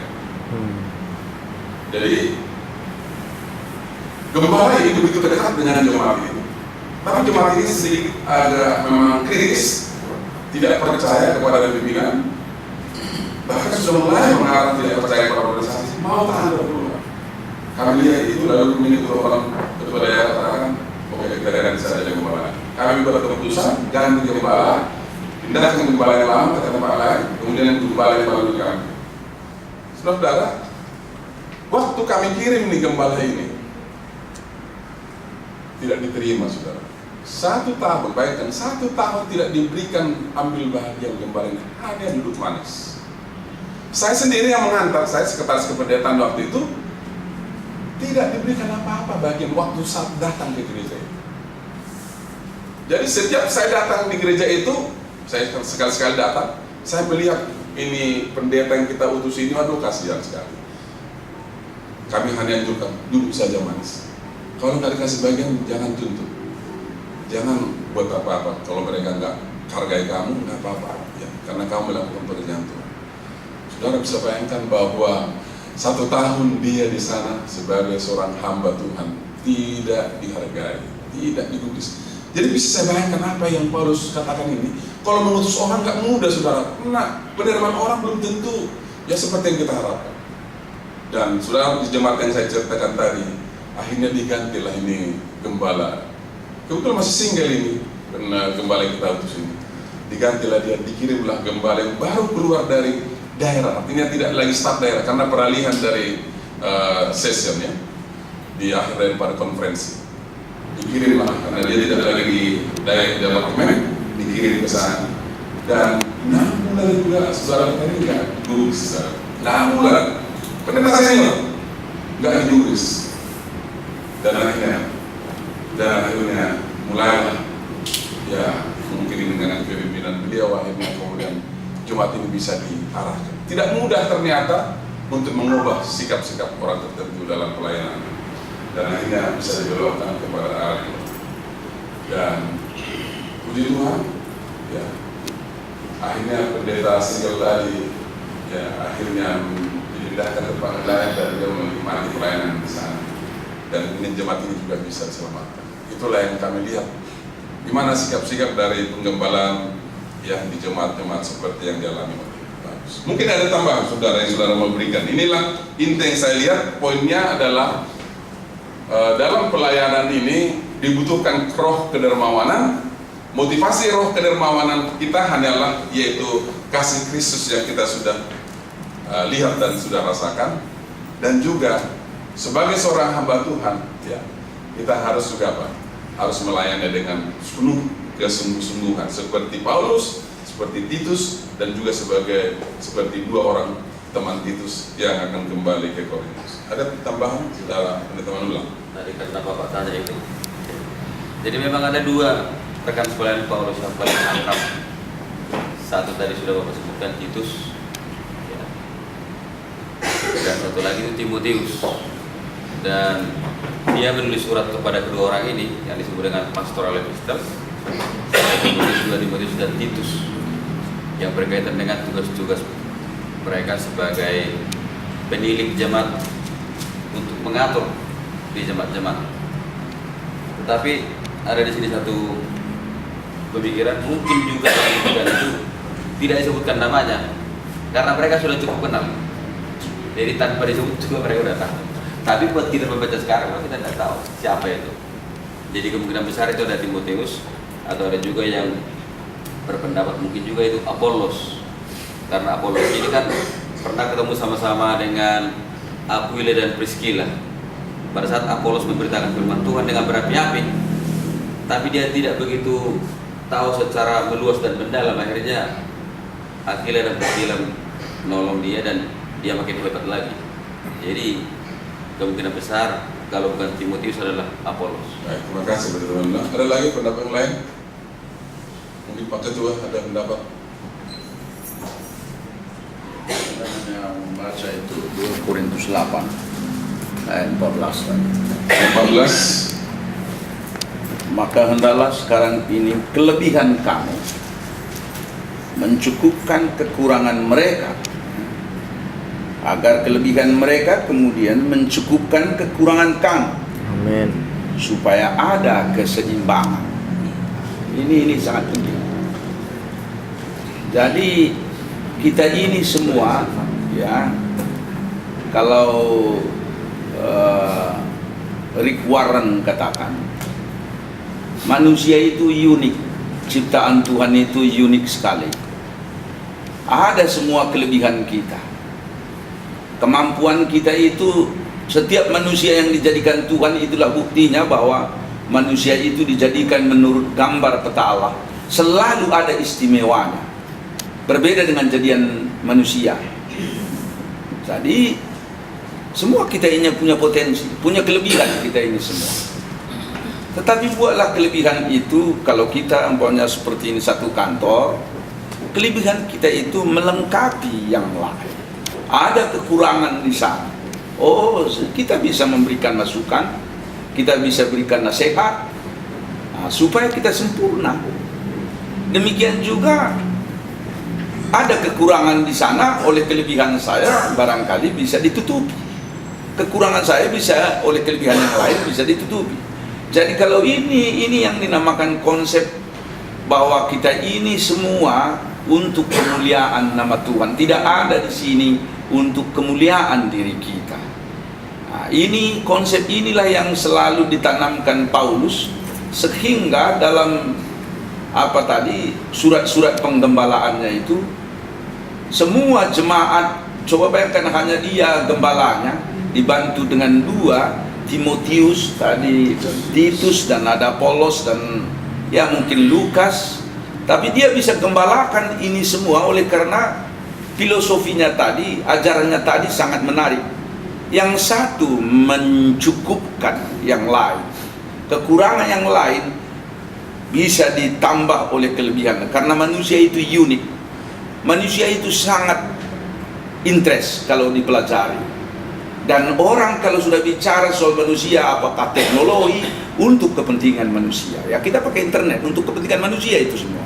Jadi gembala ini begitu dekat dengan jemaat ini. Tapi jemaat ini sedikit agak memang kritis, tidak percaya kepada pimpinan, bahkan sudah mulai mengarah tidak percaya kepada organisasi. Mau tahan dulu. Kami lihat itu lalu kemudian ketua daerah katakan, oke, kita tidak bisa ada gembala. Kami buat keputusan ganti gembala, pindah ke gembala yang lama ke tempat lain, kemudian gembala yang baru kami. Saudara, waktu kami kirim nih gembala ini tidak diterima, saudara. 1 tahun, bayangkan 1 tahun tidak diberikan ambil bahagian gembala ini, hanya duduk manis. Saya sendiri yang mengantar, saya sekretaris kependetaan waktu itu, tidak diberikan apa-apa bagian waktu saat datang ke gereja itu. Jadi setiap saya datang di gereja itu, saya sekali-sekali datang, saya melihat ini pendeta yang kita utus ini, aduh kasihan sekali. Kami hanya anjurkan, duduk saja manis. Kalau nggak dikasih bagian, jangan tuntut. Jangan buat apa-apa. Kalau mereka nggak hargai kamu, nggak apa-apa. Ya, karena kamu melakukan pekerjaan Tuhan. Saudara bisa bayangkan bahwa 1 tahun dia di sana sebagai seorang hamba Tuhan tidak dihargai, tidak digubris. Jadi bisa saya bayangkan apa yang Paulus katakan ini. Kalau mengutus orang nggak mudah, saudara. Nah, penerimaan orang belum tentu ya seperti yang kita harapkan. Dan saudara, di jemaat yang saya ceritakan tadi, akhirnya digantilah ini gembala. Kebetulan masih single ini, karena gembala yang kita utus ini. Digantilah dia, dikirimlah gembala yang baru keluar dari daerah, artinya tidak lagi staf daerah karena peralihan dari session ya di akhir daripada konferensi. Dikirimlah karena dia tidak lagi daerah departemen, dikirim ke sana. Dan 6 bulan juga saudara ini nggak diguris. 6 bulan, pendeta saya ini nggak diguris. Dan akhirnya mulailah ya mungkin dengan kepemimpinan beliau akhirnya kemudian Jumat ini bisa diarahkan. Tidak mudah ternyata untuk mengubah sikap-sikap orang tertentu dalam pelayanan, dan akhirnya bisa dibelokkan kepada arah itu. Dan puji Tuhan, ya akhirnya pendeta single tadi ya akhirnya dipindahkan ke tempat lain dan dia menikmati pelayanan di sana. Dan ini jemaat ini juga bisa diselamatkan. Itulah yang kami lihat. Gimana sikap-sikap dari penggembalaan yang di jemaat-jemaat seperti yang dialami oleh Paulus. Mungkin ada tambahan saudara yang saudara mau berikan. Inilah inti yang saya lihat. Poinnya adalah dalam pelayanan ini dibutuhkan roh kedermawanan. Motivasi roh kedermawanan kita hanyalah yaitu kasih Kristus yang kita sudah lihat dan sudah rasakan. Dan juga sebagai seorang hamba Tuhan, ya kita harus juga harus melayani dengan penuh kesungguh-sungguhan seperti Paulus, seperti Titus dan juga seperti 2 orang teman Titus yang akan kembali ke Korintus. Ada tambahan saudara teman ulang? Tadi karena Bapak tanya itu, jadi memang ada 2 rekan sekalian Paulus yang paling akrab. Satu tadi sudah Bapak sebutkan, Titus, ya. Dan satu lagi itu Timotius. Dan dia menulis surat kepada kedua orang ini yang disebut dengan pastoral epistles, Timotius dan Titus, yang berkaitan dengan tugas-tugas mereka sebagai penilik jemaat untuk mengatur di jemaat-jemaat. Tetapi ada di sini satu pemikiran, mungkin juga itu tidak disebutkan namanya karena mereka sudah cukup kenal. Jadi tanpa disebut juga mereka sudah tahu. Tapi buat kita membaca sekarang kita tidak tahu siapa itu. Jadi kemungkinan besar itu ada Timotius, atau ada juga yang berpendapat mungkin juga itu Apollos. Karena Apollos ini kan pernah ketemu sama-sama dengan Aquila dan Priscilla. Pada saat Apollos memberitakan firman Tuhan dengan berapi-api, tapi dia tidak begitu tahu secara meluas dan mendalam. Akhirnya Aquila dan Priscilla menolong dia dan dia makin hebat lagi. Jadi kemungkinan besar kalau bukan Timotius adalah Apollos. Baik, terima kasih teman-teman. Ada lagi pendapat yang lain? Mungkin Pak Ketua ada pendapat? Yang membaca itu 2 Korintus 8 ayat 14 tadi. 14. Maka hendaklah sekarang ini kelebihan kamu mencukupkan kekurangan mereka, agar kelebihan mereka kemudian mencukupkan kekurangan kamu. Amin. Supaya ada keseimbangan. Ini sangat penting. Jadi kita ini semua, ya, kalau Rick Warren katakan, manusia itu unik, ciptaan Tuhan itu unik sekali. Ada semua kelebihan kita. Kemampuan kita itu, setiap manusia yang dijadikan Tuhan itulah buktinya bahwa manusia itu dijadikan menurut gambar peta Allah. Selalu ada istimewanya, berbeda dengan jadian manusia. Jadi semua kita ini punya potensi, punya kelebihan kita ini semua. Tetapi buatlah kelebihan itu, kalau kita umpamanya seperti ini satu kantor, kelebihan kita itu melengkapi yang lain. Ada kekurangan di sana. Oh, kita bisa memberikan masukan, kita bisa berikan nasihat, supaya kita sempurna. Demikian juga ada kekurangan di sana, oleh kelebihan saya barangkali bisa ditutupi. Kekurangan saya bisa oleh kelebihan yang lain bisa ditutupi. Jadi kalau ini yang dinamakan konsep bahwa kita ini semua untuk kemuliaan nama Tuhan, tidak ada di sini untuk kemuliaan diri kita. Nah, ini konsep inilah yang selalu ditanamkan Paulus, sehingga dalam surat-surat penggembalaannya itu semua jemaat, coba bayangkan hanya dia gembalanya, dibantu dengan 2, Timotius, tadi Titus, dan ada Apollos, dan ya mungkin Lukas, tapi dia bisa gembalakan ini semua oleh karena filosofinya tadi, ajarannya tadi sangat menarik. Yang satu mencukupkan yang lain, kekurangan yang lain bisa ditambah oleh kelebihan, karena manusia itu unik, manusia itu sangat interest kalau dipelajari. Dan orang kalau sudah bicara soal manusia, apakah teknologi untuk kepentingan manusia, ya kita pakai internet untuk kepentingan manusia itu semua.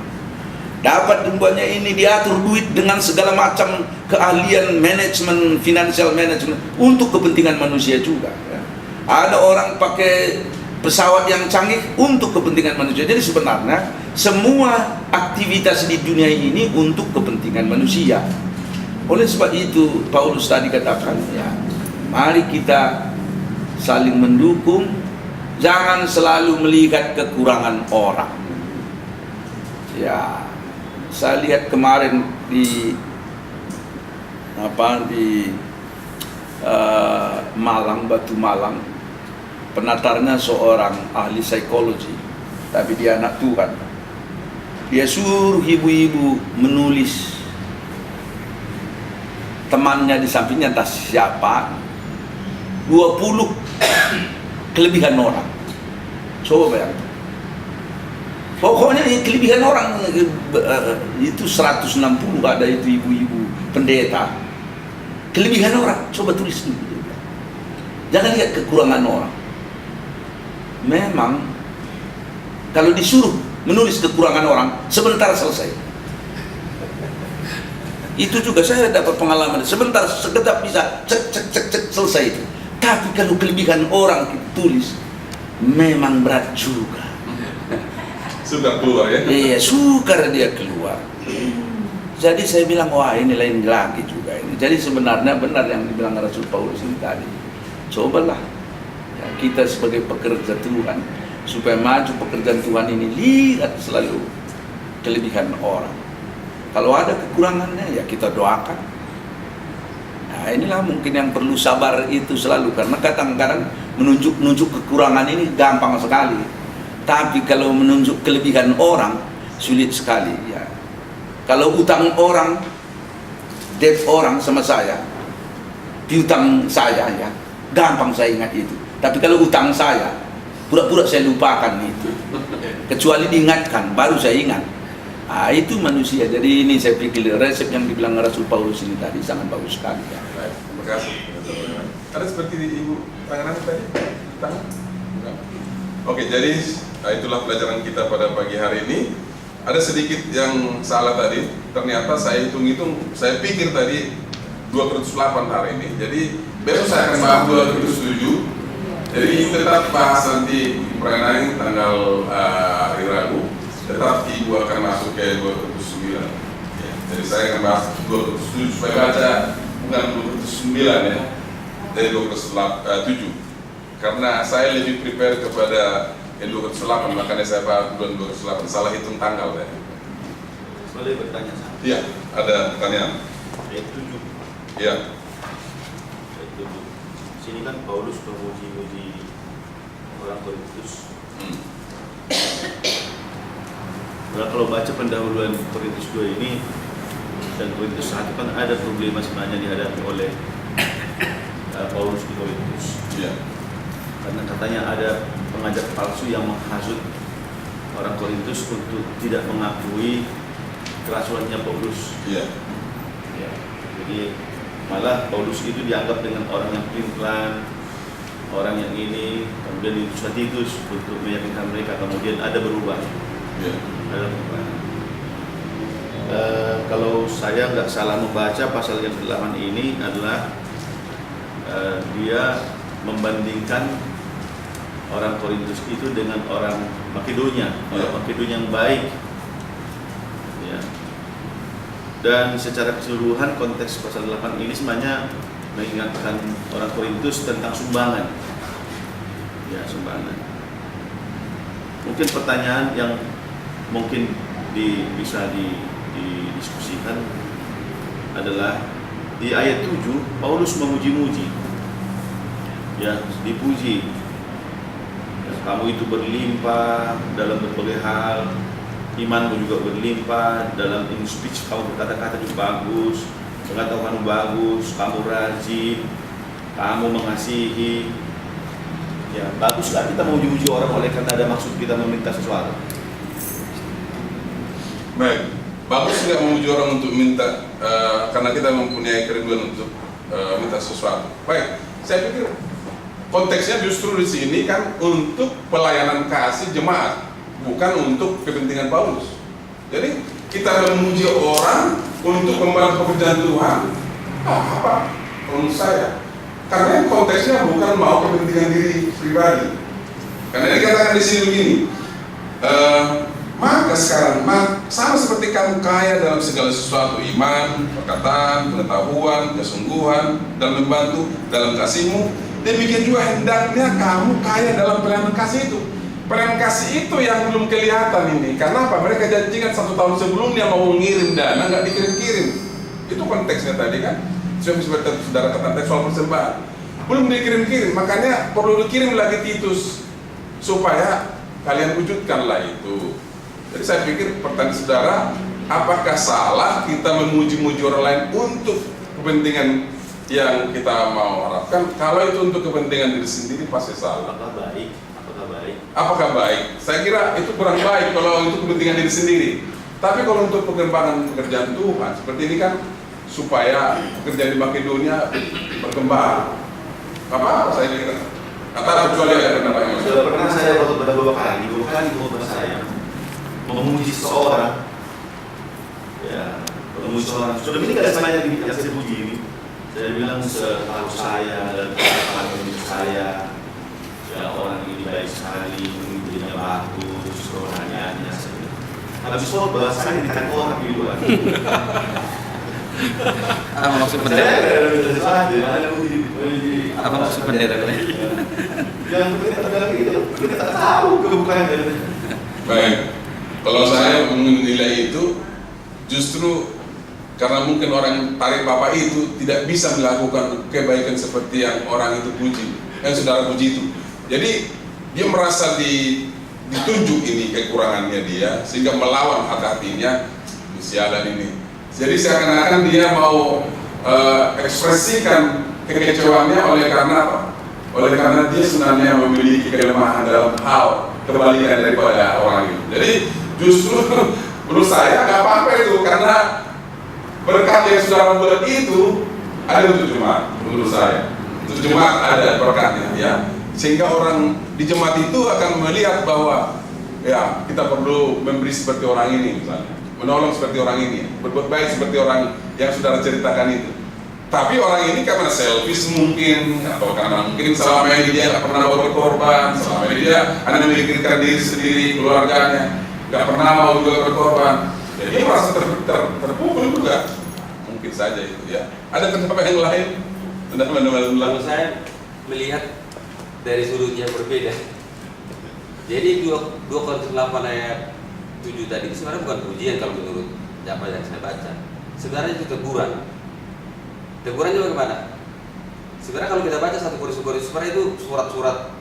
Dapat membuatnya ini diatur duit dengan segala macam keahlian manajemen, financial management untuk kepentingan manusia juga, ya. Ada orang pakai pesawat yang canggih untuk kepentingan manusia. Jadi sebenarnya semua aktivitas di dunia ini untuk kepentingan manusia. Oleh sebab itu Paulus tadi katakan, ya, mari kita saling mendukung, jangan selalu melihat kekurangan orang. Ya, saya lihat kemarin di Malang, Batu Malang, penatarnya seorang ahli psikologi, tapi dia anak Tuhan. Dia suruh ibu-ibu menulis temannya di sampingnya entah siapa 20 kelebihan orang. Coba bayangkan. Pokoknya kelebihan orang itu 160 ada itu ibu-ibu pendeta. Kelebihan orang, coba tulis dulu. Jangan lihat kekurangan orang. Memang kalau disuruh menulis kekurangan orang, sebentar selesai. Itu juga saya dapat pengalaman, sebentar sekedap bisa cek selesai itu. Tapi kalau kelebihan orang tulis, memang berat juga. Sudah keluar ya? Iya, sukar dia keluar. Jadi saya bilang, wah ini lain lagi juga ini. Jadi sebenarnya benar yang dibilang Rasul Paulus ini tadi. Cobalah ya, kita sebagai pekerja Tuhan, supaya maju pekerjaan Tuhan ini, lihat selalu kelebihan orang. Kalau ada kekurangannya ya kita doakan. Nah inilah mungkin yang perlu sabar itu selalu, karena kadang-kadang menunjuk kekurangan ini gampang sekali. Tapi kalau menunjuk kelebihan orang sulit sekali ya. Kalau utang orang, debt orang sama saya, piutang saya ya, gampang saya ingat itu. Tapi kalau utang saya, pura-pura saya lupakan itu. Kecuali diingatkan, baru saya ingat. Nah, itu manusia. Jadi ini saya pikir resep yang dibilang Rasul Paulus ini tadi sangat bagus sekali ya. Baik, terima kasih. Ada seperti ibu tangan tadi? Tangan? Enggak. Oke, jadi itulah pelajaran kita pada pagi hari ini. Ada sedikit yang salah tadi. Ternyata saya hitung-hitung, saya pikir tadi 2 Korintus 8 hari ini. Jadi besok saya akan bahas 2 Korintus 7. Jadi tetap bahas nanti di Prenai tanggal hari Rabu. Tetap ibu akan masuk ke 2 Korintus 9 ya. Jadi saya akan bahas 2 Korintus 7 supaya baca bukan 2 Korintus 9 ya, dari 2 Korintus 7. Karena saya lebih prepare kepada 2 Korintus 8, makanya saya bahas 2 Korintus 8. Salah hitung tanggal ya. Boleh bertanya sama? Iya, ada pertanyaan. Ayat 7. Iya. Ayat 7. Sini kan Paulus memuji-muji orang Korintus. Nah, kalau baca pendahuluan Korintus 2 ini dan Korintus 1 kan ada problema sebenarnya dihadapi oleh Paulus di Korintus. Iya. Karena katanya ada pengajar palsu yang menghasut orang Korintus untuk tidak mengakui kerasulannya Paulus. Iya. Ya, jadi malah Paulus itu dianggap dengan orang yang pelin-pelan, orang yang ini, kemudian diutus Titus untuk meyakinkan mereka, kemudian ada berubah. Iya. Ada berubah. Kalau saya nggak salah membaca pasal yang ke-8 ini adalah dia membandingkan orang Korintus itu dengan orang Makedonia, orang Makedonia yang baik. Ya. Dan secara keseluruhan konteks pasal 8 ini sebenarnya mengingatkan orang Korintus tentang sumbangan. Ya, sumbangan. Mungkin pertanyaan yang mungkin bisa didiskusikan adalah di ayat 7 Paulus memuji-muji. Ya, dipuji. Ya, kamu itu berlimpah dalam berbagai hal. Imanmu juga berlimpah dalam in speech, kamu berkata-kata juga bagus, pengetahuan kamu bagus, kamu rajin, kamu mengasihi. Ya, bagus lah kita memuji-muji orang oleh karena ada maksud kita meminta sesuatu. Baik, bagus nggak memuji orang untuk minta karena kita mempunyai kerinduan untuk minta sesuatu. Baik, saya pikir konteksnya justru di sini kan untuk pelayanan kasih jemaat, bukan untuk kepentingan Paulus. Jadi kita memuji orang untuk membantu pekerjaan Tuhan. Apa? Menurut saya, karena konteksnya bukan mau kepentingan diri pribadi. Karena dikatakan di sini begini. Maka sekarang sama seperti kamu kaya dalam segala sesuatu, iman, perkataan, pengetahuan, kesungguhan, dalam membantu, dalam kasihmu, demikian juga hendaknya kamu kaya dalam pelayanan kasih itu. Pelayanan kasih itu yang belum kelihatan ini. Karena apa? Mereka janjikan 1 tahun sebelumnya mau mengirim dana, nggak dikirim-kirim. Itu konteksnya tadi kan. Seperti saudara katakan soal persembahan, belum dikirim-kirim, makanya perlu dikirim lagi Titus supaya kalian wujudkanlah itu. Jadi saya pikir pertanyaan saudara, apakah salah kita memuji-muji orang lain untuk kepentingan yang kita mau harapkan? Kalau itu untuk kepentingan diri sendiri pasti salah. Apakah baik? Apakah baik? Saya kira itu kurang baik kalau itu kepentingan diri sendiri. Tapi kalau untuk pengembangan pekerjaan Tuhan seperti ini kan supaya pekerjaan di Makedonia berkembang. Apa saya kira? Kata kecuali ada pendapat yang lain. Sudah pernah saya waktu beberapa kali ngobrol saya memuji seseorang, ya, memuji seseorang. Sudah ini tidak semuanya yang saya puji ini. Saya bilang setahu saya dan pengalaman saya, ya orang ini baik sekali, pemimpinnya bagus, rohaniannya. Habis khotbah saya ditanya orang di luar. Apa maksud bendera? Apa maksud bendera? Yang kita bilang itu, kita tak tahu kebukaannya. Baik, kalau saya menilai itu justru karena mungkin orang tarik bapak itu tidak bisa melakukan kebaikan seperti yang orang itu puji, yang saudara puji itu. Jadi dia merasa ditunjuk ini kekurangannya dia sehingga melawan hatinya sialan ini. Jadi seakan-akan dia mau ekspresikan kekecewaannya oleh karena apa? Oleh karena dia sebenarnya memiliki kelemahan dalam hal kebalikan daripada orang itu. Jadi justru menurut saya nggak apa-apa itu, karena berkat yang saudara buat itu ada untuk jemaat. Menurut saya untuk jemaat ada berkatnya, ya, sehingga orang di jemaat itu akan melihat bahwa ya kita perlu memberi seperti orang ini, misalnya menolong seperti orang ini, berbuat baik seperti orang yang saudara ceritakan itu. Tapi orang ini karena selfish mungkin, atau karena mungkin selama ini dia nggak pernah berkorban, selama ini dia hanya memikirkan diri sendiri, keluarganya, nggak pernah mau juga berkorban. Jadi merasa terpukul juga, mungkin saja itu, ya. Ada pendapat yang lain? Kalau saya melihat dari sudut yang berbeda. Jadi 2 Korintus 8 ayat 7 tadi itu sebenarnya bukan pujian kalau menurut apa yang saya baca. Sebenarnya itu teguran. Tegurannya bagaimana? Sebenarnya kalau kita baca 1 Korintus sebenarnya itu surat-surat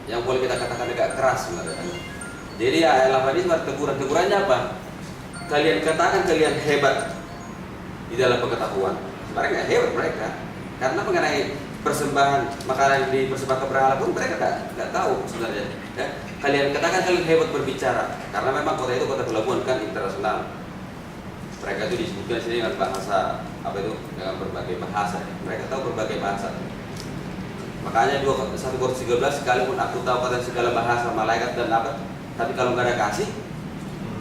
yang boleh kita katakan agak keras sebenarnya. Jadi ayat 8 ini sebenarnya teguran. Tegurannya apa? Kalian katakan kalian hebat di dalam pengetahuan. Sebenarnya nggak hebat mereka, karena mengenai persembahan makanan di persembahkan berhala pun mereka nggak tahu sebenarnya. Ya. Kalian katakan kalian hebat berbicara, karena memang kota itu kota pelabuhan kan internasional. Mereka itu disebutkan sini dengan bahasa apa itu, dengan berbagai bahasa. Mereka tahu berbagai bahasa. Makanya 1 Korintus 13, sekalipun aku tahu kata segala bahasa malaikat dan apa, tapi kalau nggak ada kasih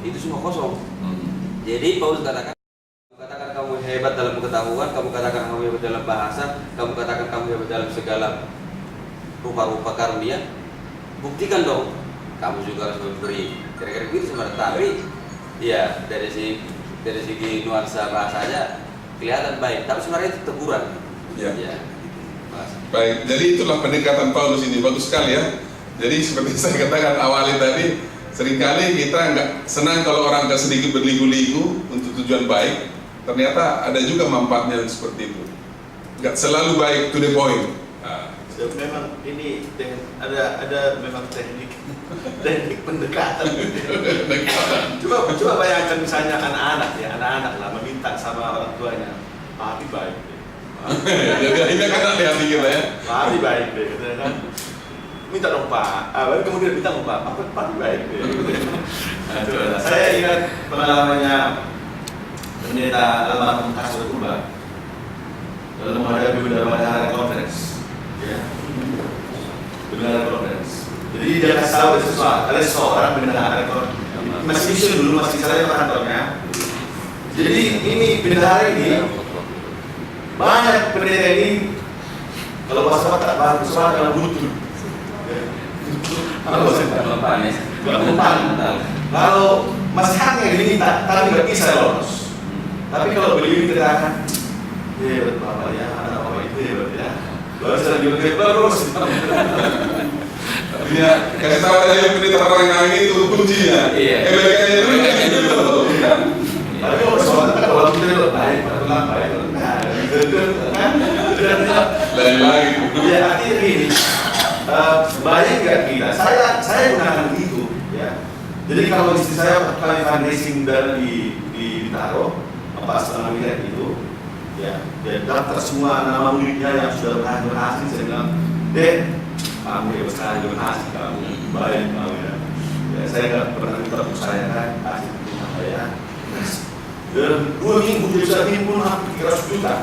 itu semua kosong. Jadi Paulus katakan kamu hebat dalam pengetahuan, kamu katakan kamu hebat dalam bahasa, kamu katakan kamu hebat dalam segala rupa-rupa karunia, buktikan dong kamu juga harus memberi. Kira-kira begitu sebenarnya. Tapi ya dari segi nuansa bahasanya kelihatan baik, tapi sebenarnya itu teguran. Ya. Baik, jadi itulah pendekatan Paulus ini, bagus sekali ya. Jadi seperti saya katakan awalnya tadi, seringkali kita nggak senang kalau orang nggak sedikit berligu-ligu untuk tujuan baik. Ternyata ada juga manfaatnya seperti itu. Nggak selalu baik to the point. Nah. Memang ini ada memang teknik pendekatan. Coba bayangkan misalnya anak-anak lah meminta sama orang tuanya, papi baik deh. Jadi ini kan hati-hati kita ya. Papi baik deh, katanya kan. Minta dong Pak, baru kemudian minta dong Pak, papi baik deh. Saya ingat pengalamannya pendeta almarhum Kasur Kuba dalam menghadapi bendahara conference, ya, bendahara conference. Jadi dia kasih tahu ada seseorang bendahara conference, masih mission dulu, masih saya kantornya. Jadi ini bendahara ini banyak pendeta ini kalau bahasa tak bagus, kalau butuh. Kalau masih hanya diminta, tapi nggak bisa lolos. Tapi kalau beliau dikatakan, hebat bapak ya, anak bapak itu hebat ya. Baru saya bilang terus. Artinya kasih tahu aja yang pendeta orang itu kuncinya. Kebaikannya dulu. Tapi kalau soal kalau kita baik, baik. Lain lagi. Ya artinya gini, banyak nggak kita. Saya gunakan itu, ya. Jadi kalau istri saya kali fundraising di Bintaro, 4,5 miliar itu, ya, dia daftar semua nama muridnya yang sudah berhasil. Saya bilang, Dek, kamu ya besar berhasil, kamu baik, kamu ya. Ya, saya nggak pernah minta untuk saya kan, kasih rumah saya. Dan 2 minggu bisa timbul hampir 300 juta.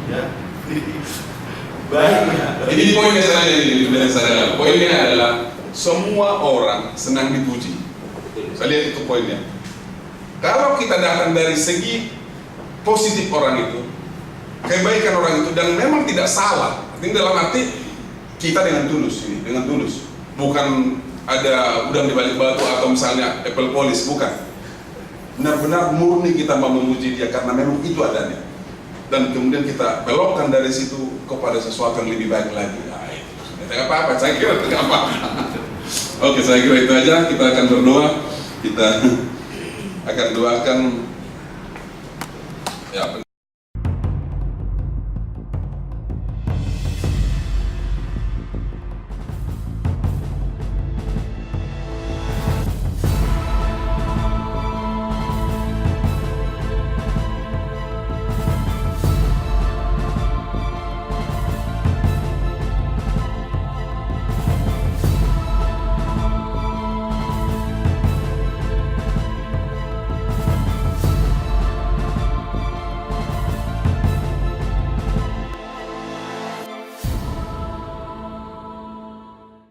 Ya, baik ya. Jadi poinnya saya poinnya adalah semua orang senang dipuji. Saya lihat itu poinnya. Kalau kita datang dari segi positif orang itu, kebaikan orang itu, dan memang tidak salah. Ini dalam arti kita dengan tulus ini, dengan tulus. Bukan ada udang di balik batu atau misalnya apple polish, bukan. Benar-benar murni kita mau memuji dia karena memang itu adanya. Dan kemudian kita belokkan dari situ kepada sesuatu yang lebih baik lagi. Nah, itu tidak apa-apa, saya kira tidak apa-apa. Oke, saya kira itu aja. Kita akan berdoa. Kita akan doakan ya